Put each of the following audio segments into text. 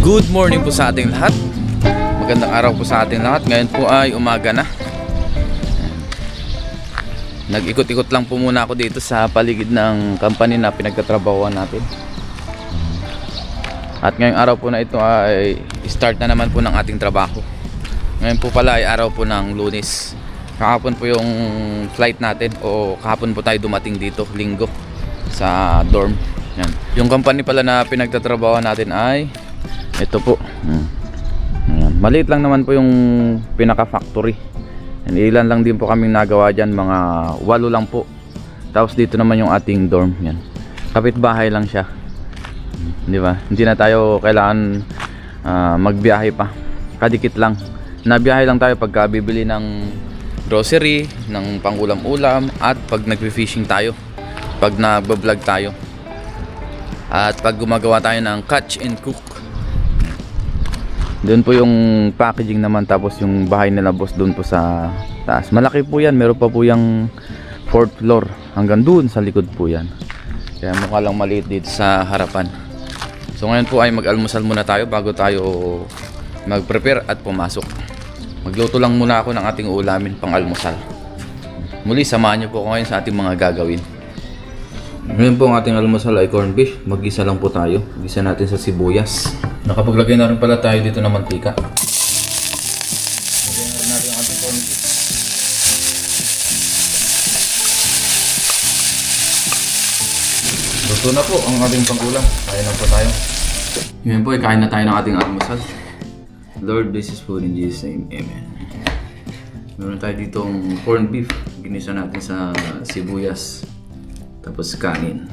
Good morning po sa ating lahat. Magandang araw po sa ating lahat. Ngayon po ay umaga na. Nag-ikot-ikot lang po muna ako dito sa paligid ng company na pinagtatrabahuan natin. At ngayong araw po na ito ay start na naman po ng ating trabaho. Ngayon po pala ay araw po ng Lunes. Kahapon po yung flight natin, o kahapon po tayo dumating dito, Linggo, sa dorm. Yan. Yung company pala na pinagtatrabahuan natin ay ito po. Yan. Maliit lang naman po yung pinaka factory. Ilan lang din po kaming nagawa dyan, mga 8 lang po. Tapos dito naman yung ating dorm. Yan. Kapitbahay lang siya, di ba? Hindi na tayo kailangan magbiyahe pa, kadikit lang. Nabiyahe lang tayo pagka bibili ng grocery, ng pangulam-ulam, at pag nagfi-fishing tayo, pag nagbablog tayo, at pag gumagawa tayo ng catch and cook. Doon po yung packaging naman. Tapos yung bahay nila boss doon po sa taas. Malaki po yan, meron pa po yung 4th floor. Hanggang doon sa likod po yan. Kaya mukha lang maliit dito sa harapan. So ngayon po ay mag-almusal muna tayo bago tayo mag-prepare at pumasok. Magluto lang muna ako ng ating ulamin pang almusal. Muli, samahan niyo po ako ngayon sa ating mga gagawin. Ngayon po ang ating almusal ay corned beef. Mag-isa lang po tayo. Mag-isa natin sa sibuyas. Nakapaglagay na rin pala tayo dito ng mantika. Lagyan na natin ang ating corned beef. Luto na po ang ating pangulam. Kain na po tayo. Ngayon po ay kain na tayo ng ating almusal. Lord, bless His food in Jesus' name. Amen. Meron tayo ditong corned beef. Ginisa natin sa sibuyas. Tapos kanin.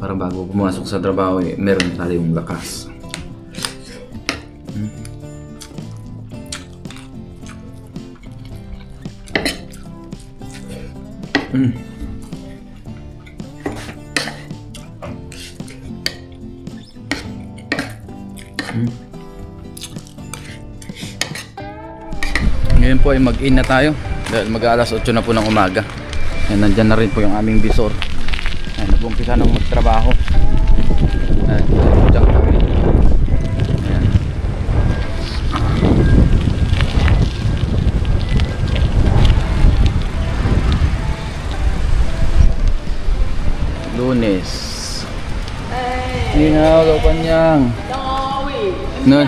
Para bago pumasok sa trabaho, meron tayong lakas. Ngayon po ay mag-in na tayo dahil mag-alas 8 na po ng umaga. Yan, nandyan na rin po yung aming bisor. Nag-umpisa ng magtrabaho. Diyan kami. Ayan. Lunes. Inihaw, Lopanyang. Nun.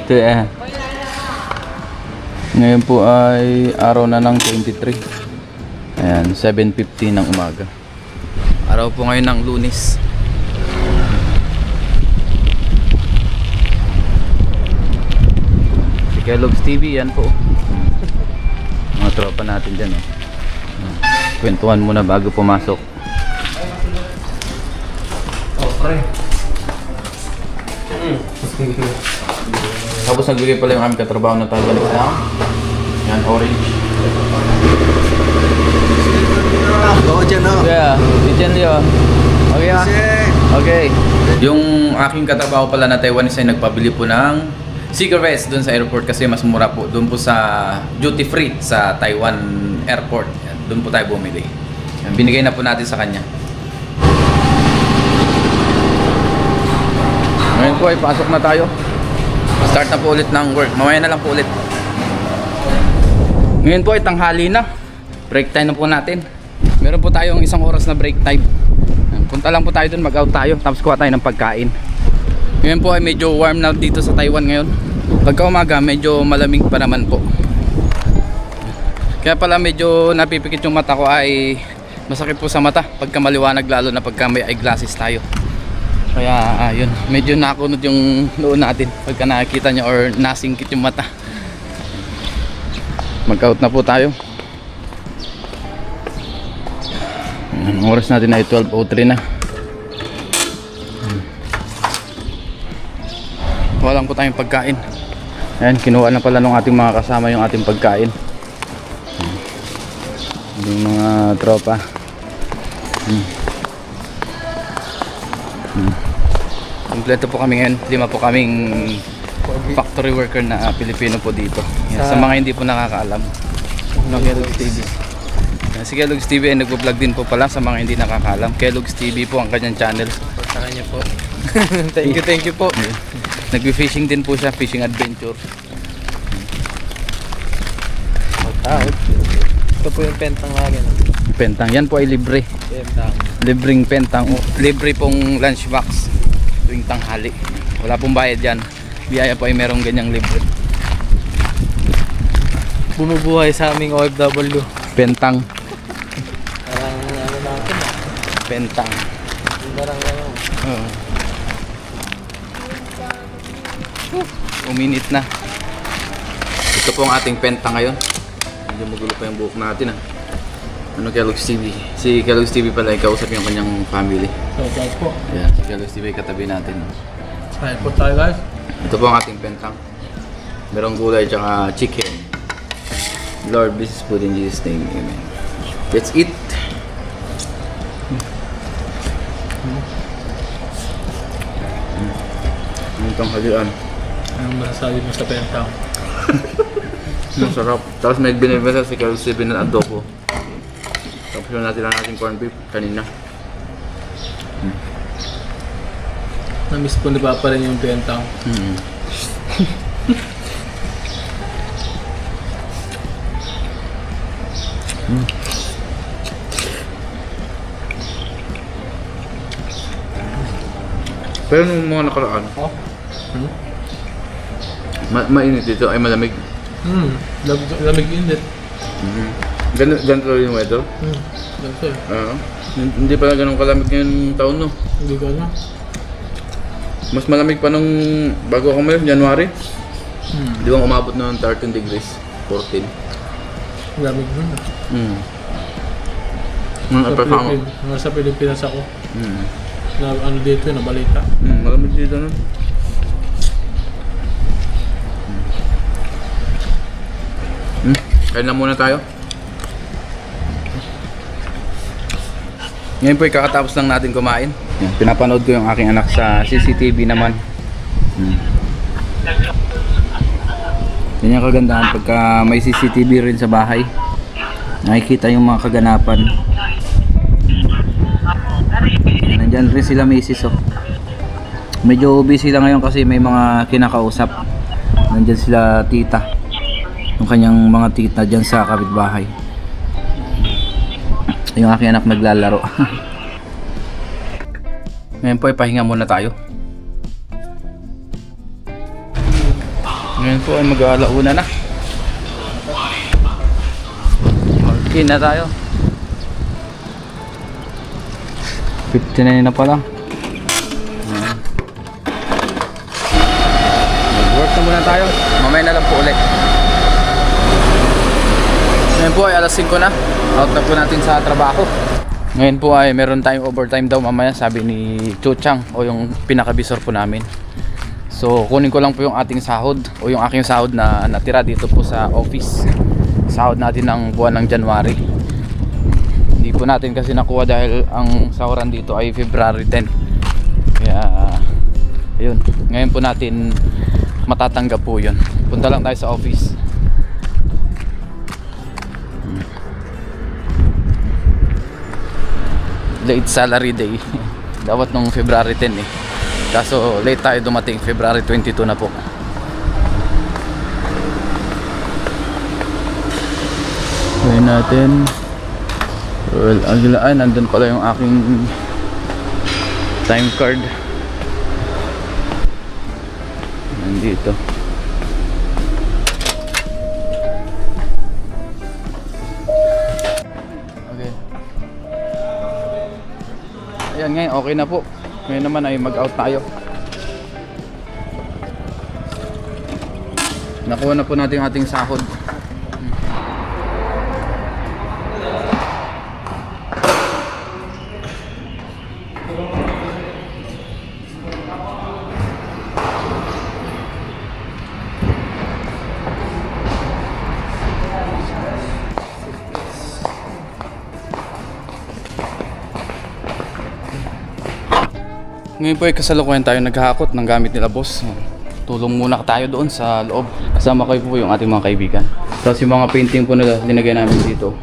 Ito eh. Ngayon po ay araw na ng 23. Ayan, 7:50 ng umaga. Araw po ngayon ng Lunes. Si Kellogg's TV, yan po. Mga tropa natin dyan, oh. Kwentuhan muna bago pumasok. Oh, pre. Tapos nagbigay pala yung aming katrabaho na tayo balik na. Yan, orange. Oo, dyan o. Yeah, dyan yun. Okay ha? Okay. Yung aking katrabaho pala na Taiwanese ay nagpabili po ng cigarettes doon sa airport kasi mas mura po. Doon po sa duty free sa Taiwan airport. Yan, doon po tayo bumili. Yan, binigay na po natin sa kanya. Ngayon po ay pasok na tayo. Start na po ulit ng work. Mamaya na lang po ulit. Ngayon po ay tanghali na. Break time na po natin. Meron po tayong 1 oras na break time. Punta lang po tayo dun, mag-out tayo. Tapos kuha tayo ng pagkain. Ngayon po ay medyo warm na dito sa Taiwan ngayon. Pagka umaga medyo malamig pa naman po. Kaya pala medyo napipikit yung mata ko, ay masakit po sa mata pagka maliwanag, lalo na pagka may eyeglasses tayo. Kaya ayun, medyo nakunod yung noon natin pagka nakikita nyo or nasingkit yung mata. Mag-out na po tayo. Ang oras natin ay 12:03 na. Walang po tayong pagkain. Ayan, kinuha na pala ng ating mga kasama yung ating pagkain. Yung mga tropa. Kompleto po kami ngayon. 5 po kaming factory worker na Pilipino po dito. Yan, sa mga hindi po nakakaalam. Kellogg's TV. Si Kellogg's TV ay nagpo-vlog din po pala sa mga hindi nakakalam. Kellogg's TV po ang kanyang channel. Sa kanya po. Thank you po. Nagbi-fishing din po siya, fishing adventure. Ito po yung pentang namin. Pentang, yan po ay libre. Pentang. Libreng pentang, libre pong lunchbox tuwing tanghali. Wala pong bayad yan. Biyaya po ay merong ganyang libre. Bumubuhay sa aming OFW. Pentang. Parang ano natin ah. Pentang. Parang ano. Uminit na. Ito po ang ating penta ngayon. Medyo magulo pa yung buhok natin ah. Ano Kellogg's TV? Si Kellogg's TV pala ay kausap yung kanyang family. So, po. Ayan, si Kellogg's TV katabi natin. Kain po tayo guys. Ito po ang ating pentang. Merong gulay tsaka chicken. Lord, this is food in Jesus' name. Amen. Let's eat. Ang tanghalian. Anong masasabi mo sa pentang? Masarap. Tapos may binibasa si Kellogg's TV ng adobo. Tapos yun natin lang natin corned beef kanina. Na-miss po ni Papa rin yung pentang. Pero nung mga nakaraan, mainit dito ay malamig. Lamig init. Ganito yung weather. Ganito eh. Hindi pala ganun kalamig ngayong taon, no? Hindi ko alam. Mas malamig pa nung bago ako ngayon, January. Di ba umabot na ng 13 degrees? 14. Lamig nun. Sa Pilipinas ako. Na ano dito na balita. Malamig dito, no? Kain na muna tayo. Ngayon po kakatapos lang natin kumain. Yan, pinapanood ko yung aking anak sa CCTV naman. Yan yung kagandahan pagka may CCTV rin sa bahay. Nakikita yung mga kaganapan. Nandyan rin sila misis oh. Medyo busy lang ngayon kasi may mga kinakausap. Nandyan sila tita. Yung kanyang mga tita dyan sa kapitbahay. Yung aking anak naglalaro. Ngayon po ay pahinga muna tayo. Ngayon po ay mag-aalauna na. Okay na tayo. 59 na pala. Mag-work na muna tayo. Mamaya na lang po ulit. Ngayon po ay alas 5 na. Out na po natin sa trabaho. Ngayon po ay meron tayong overtime daw mamaya, sabi ni Chuchang o yung pinakabisor po namin. So kunin ko lang po yung ating sahod o yung aking sahod na natira dito po sa office. Sahod natin ng buwan ng January. Hindi po natin kasi nakuha dahil ang sahuran dito ay February 10. Kaya ayun, ngayon po natin matatanggap po yun. Punta lang tayo sa office. Late salary day. Dapat nung February 10 eh. Kaso late tayo dumating, February 22 na po. Gawin natin. Well, agilaan, nandun pala yung aking time card. Nandito. Okay. Ayan, ngayon okay na po. Ngayon naman ay mag-out tayo. Nakuha na po natin ating sahod. Ngayon po ay kasalukuyan tayo naghahakot ng gamit nila boss. Tulong muna tayo doon sa loob. Kasama kayo po yung ating mga kaibigan. Tapos yung mga painting po nila linagay namin dito.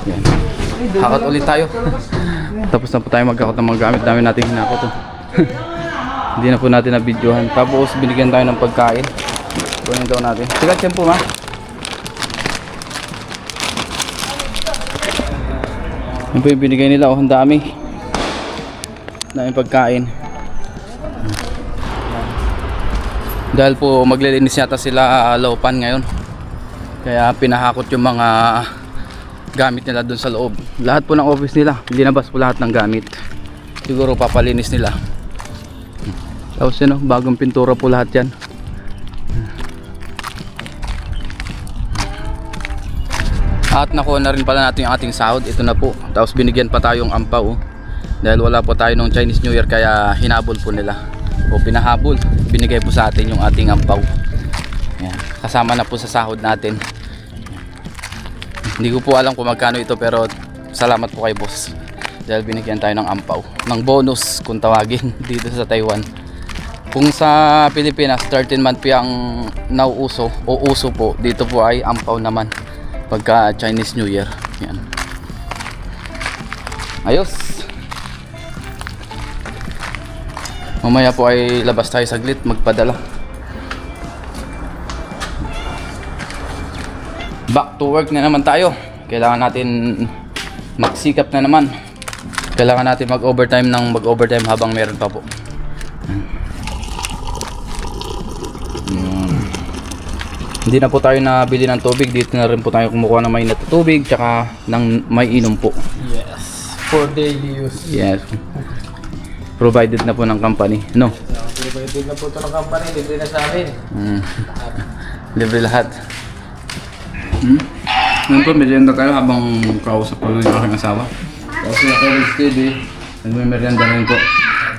Yan. Hakot ulit tayo. Tapos na po tayo magkakot ng mga gamit namin natin hinakot. Hindi na po natin na-videohan. Tapos binigyan tayo ng pagkain. Kunin daw natin. Sigat yan po, ma. Yan po yung binigay nila. Oh, ang dami. Daming pagkain. Dahil po maglilinis yata sila Laupan ngayon. Kaya pinahakot yung mga gamit nila dun sa loob. Lahat po ng office nila, linabas po lahat ng gamit. Siguro papalinis nila. Tapos yun, bagong pintura po lahat yan. At nakuha na rin pala natin yung ating sahod. Ito na po. Tapos binigyan pa tayong ampaw. Dahil wala po tayo nung Chinese New Year, kaya hinabol po nila. O pinahabol. Binigay po sa atin yung ating ampaw. Yan. Kasama na po sa sahod natin. Hindi ko po alam kung magkano ito, pero salamat po kay boss. Dahil binigyan tayo ng ampaw. Ng bonus kung tawagin dito sa Taiwan. Kung sa Pilipinas, 13-month po ang nauuso o uso po. Dito po ay ampaw naman. Pagka Chinese New Year. Yan. Ayos. Mamaya po ay labas tayo saglit, magpadala. Back to work na naman tayo. Kailangan natin magsikap na naman. Kailangan natin mag-overtime ng mag-overtime habang meron pa po. Hindi na po tayo nabili ng tubig. Dito na rin po tayo kumukuha ng mainit na tubig tsaka ng may inom po. Yes. For daily use. Yes. Provided na po ng company. No? Provided na po ito ng company. Libre na sa amin. Libre lahat. Ngayon po, merienda tayo habang kausap ko yung aking asawa. Tapos yung Kelly's TV, nagme-merienda rin po.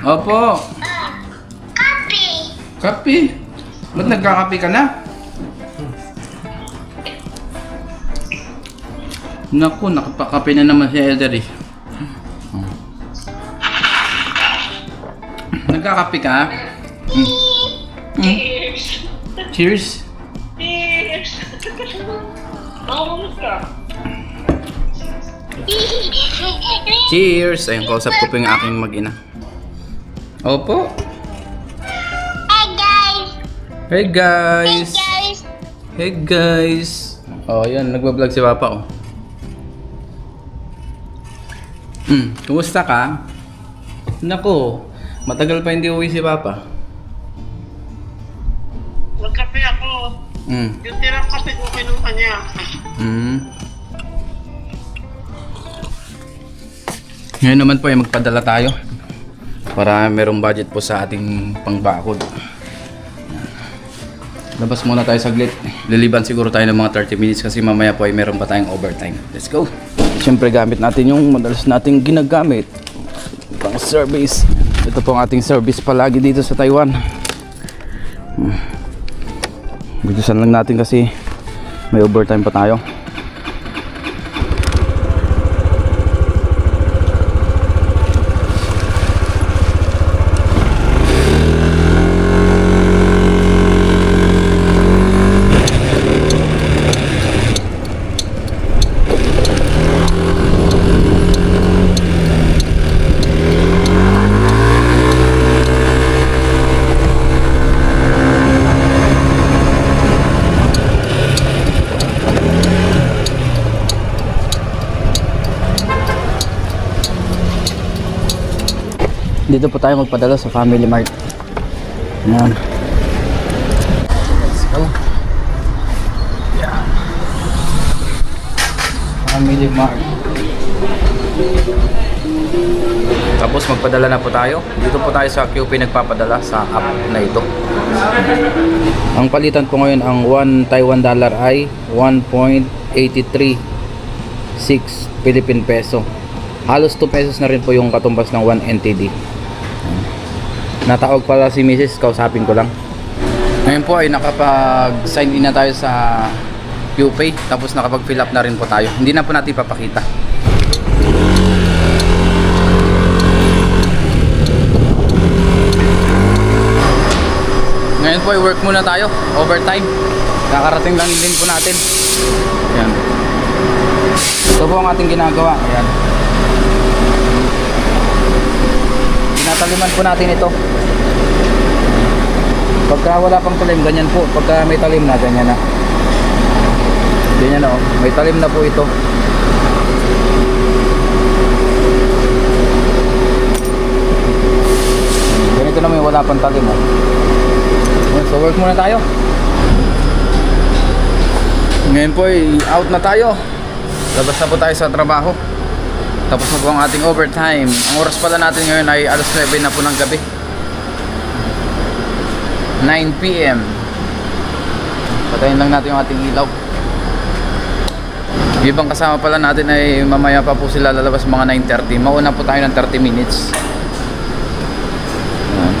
Opo! Kapi! Kapi? Ba't nagkakapi ka na? Naku, nakapakapi na naman si Elder eh. Nagkakapi ka? Cheers! Cheers? Cheers! Makamamot ka. Cheers! Ayun, kausap ko po yung aking mag-ina. Opo. Hi guys! Hey guys! Guys! Hey guys! Oh, yan, nagbablog si Papa oh. Kumusta ka? Naku, matagal pa hindi uwi si Papa. Magkape ako. Yung tirang kape ko kinuha niya. Ngayon naman po ay magpadala tayo para merong budget po sa ating pangbakod. Labas muna tayo saglit. Liliban siguro tayo ng mga 30 minutes kasi mamaya po ay meron pa tayong overtime. Let's go! Siyempre gamit natin yung madalas nating ginagamit pang service. Ito po ang ating service palagi dito sa Taiwan. Bidusan lang natin kasi may overtime pa tayo. Dito po tayo magpadala sa Family Mart. Yan. Let's go. Yan. Family Mart. Tapos magpadala na po tayo. Dito po tayo sa QP nagpapadala sa app na ito. Ang palitan po ngayon ang 1 Taiwan dollar ay 1.836 Philippine peso. Halos 2 pesos na rin po yung katumbas ng 1 NTD. Natawag pala si Mrs. Kausapin ko lang. Ngayon po ay nakapag-sign in na tayo sa QPay. Tapos nakapag-fill up na rin po tayo. Hindi na po natin ipapakita. Ngayon po ay work muna tayo. Overtime. Kakarating lang din po natin. Yan. So Ito po ang ating ginagawa. Ayan. Tinataliman po natin ito. Pagka wala pang talim, ganyan po. Pagka may talim na, ganyan na. Ganyan na oh. May talim na po ito. Ganito naman yung wala pang talim oh. So work muna tayo. Ngayon po ay out na tayo. Labas na po tayo sa trabaho. Tapos na po ang ating overtime. Ang oras pala natin ngayon ay alas 9 na po ng gabi. 9 PM. Patayin lang natin yung ating ilaw. Yung ibang kasama pala natin ay mamaya pa po sila lalabas mga 9:30. Mauna po tayo ng 30 minutes. Ayan.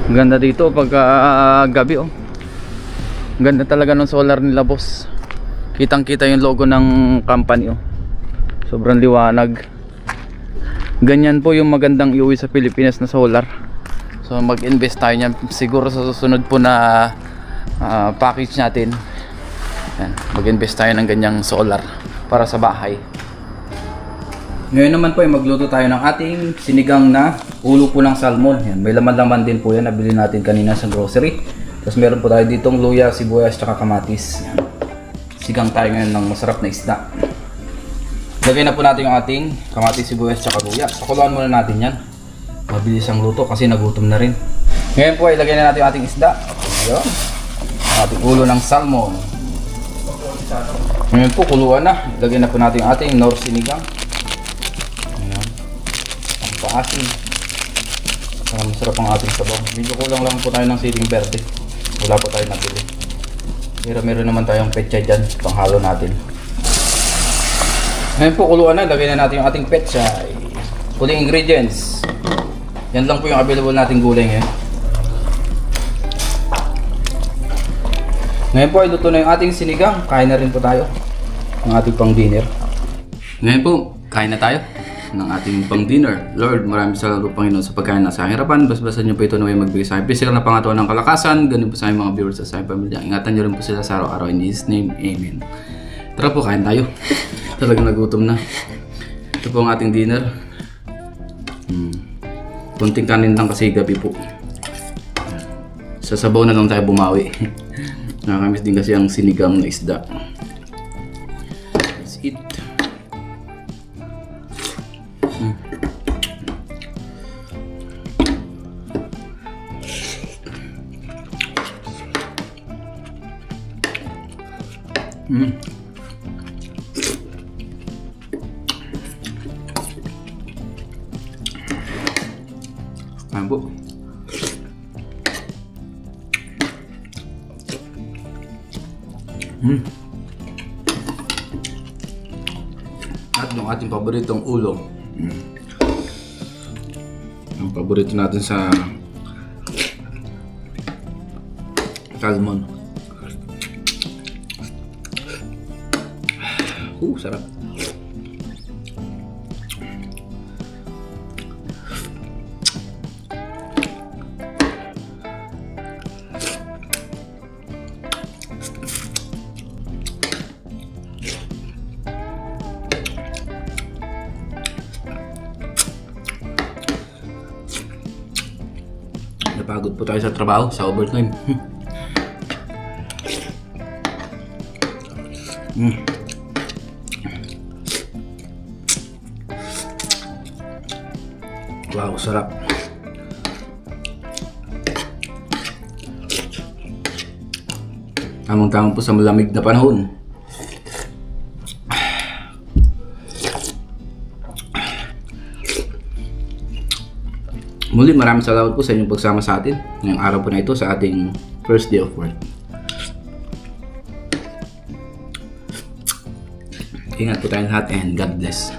Ganda dito pagka gabi oh. Ganda talaga ng solar nila boss. Kitang kita yung logo ng company oh. Sobrang liwanag. Ganyan po yung magandang iuwi sa Pilipinas na solar. So mag-invest tayo niyan siguro sa susunod po na package natin. Mag-invest tayo ng ganyang solar para sa bahay. Ngayon naman po ay magluto tayo ng ating sinigang na ulo po ng salmon. Yan, may laman-laman din po yan. Nabili natin kanina sa grocery. Tapos meron po tayo ditong luya, sibuyas, tsaka kamatis. Yan. Sigang tayo ngayon ng masarap na isda. Lagay na po natin yung ating kamatis, sibuyas, tsaka luya. Pakuluan muna natin yan. Mabilis ang luto kasi nagutom na rin. Ngayon po ay lagay na natin yung ating isda. Ayun. Ang ating ulo ng salmon. Ngayon po kuluan na. Lagay na po natin yung ating nor sinigang. Asin. Para masarap ang ating sabaw. Medyo kulang lang po tayo ng siling verde. Wala po tayo nabili. Pero meron naman tayong pechay dyan. Panghalo natin. Ngayon po kuluan na. Lagay na natin yung ating pechay. Huling ingredients. Yan lang po yung available nating gulay ngayon. Ngayon po ay luto na yung ating sinigang. Kain na rin po tayo. Ang ating pang dinner. Ngayon po, kain na tayo ng ating pang dinner. Lord, maraming salamat po Panginoon sa pagkain na sa aking harapan. Basbasan niyo po ito na may magbigay sa akin physical na pangatawan ng kalakasan. Ganun po sa aking mga viewers at sa aking pamilya. Ingatan niyo rin po sila sa araw-araw. In Jesus' name, Amen. Tara po, kain tayo. Talagang nagutom na. Ito po ang ating dinner. Kunting kanin lang kasi gabi po. Sa sabaw na lang tayo bumawi. Nakakamiss din kasi ang sinigang na isda. Let's eat. Ayan po. At yung ating paboritong ulo. Ang paborito natin sa salmon. Sarap. Napagod po tayo sa trabaho, sa overtime. Wow, sarap. Tamang-tamang po sa malamig na panahon. Muli, maraming salamat po sa inyong pagsama sa atin ngayong araw po na ito sa ating first day of work. Ingat po tayong lahat and God bless.